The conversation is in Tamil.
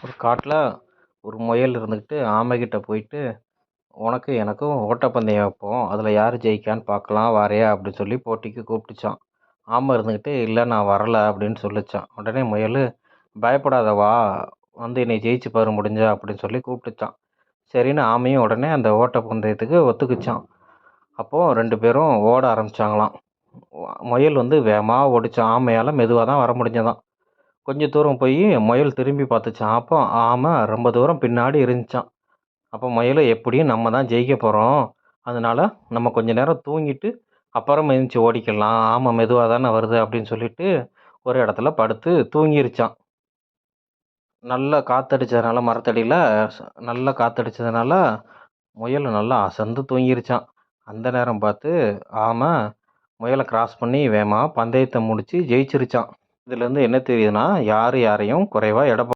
ஒரு காட்டில் ஒரு முயல் இருந்துக்கிட்டு ஆமைக்கிட்ட போயிட்டு, உனக்கு எனக்கும் ஓட்டப்பந்தயம் வைப்போம், அதில் யார் ஜெயிக்கான்னு பார்க்கலாம் வாரியா அப்படின்னு சொல்லி போட்டிக்கு கூப்பிட்டுச்சான். ஆமை இருந்துக்கிட்டு இல்லை நான் வரலை அப்படின்னு சொல்லிச்சான். உடனே முயல் பயப்படாத வா, வந்து என்னை ஜெயிச்சு பாரு முடிஞ்சா அப்படின்னு சொல்லி கூப்பிட்டுச்சான். சரின்னு ஆமையும் உடனே அந்த ஓட்டப்பந்தயத்துக்கு ஒத்துக்குச்சான். அப்போது ரெண்டு பேரும் ஓட ஆரம்பிச்சாங்களாம். முயல் வந்து வேகமாக ஓடிச்சான், ஆமையால் மெதுவாக தான் வர முடிஞ்சதான். கொஞ்ச தூரம் போய் முயல் திரும்பி பார்த்துச்சான். அப்போ ஆமை ரொம்ப தூரம் பின்னாடி இருந்துச்சான். அப்போ முயல் எப்படியும் நம்ம தான் ஜெயிக்க போகிறோம், அதனால நம்ம கொஞ்ச நேரம் தூங்கிட்டு அப்புறம் எழுந்துச்சி ஓடிக்கலாம், ஆமை மெதுவாக தானே வருது அப்படின்னு சொல்லிட்டு ஒரு இடத்துல படுத்து தூங்கிருச்சான். நல்லா காற்றடிச்சதுனால மரத்தடியில் நல்லா காற்றடிச்சதுனால முயல் நல்லா அசந்து தூங்கிருச்சான். அந்த நேரம் பார்த்து ஆமை முயலை கிராஸ் பண்ணி வேகமாக பந்தயத்தை முடித்து ஜெயிச்சிருச்சான். இதுலேருந்து என்ன தெரியுதுன்னா, யார் யாரையும் குறைவாக எடை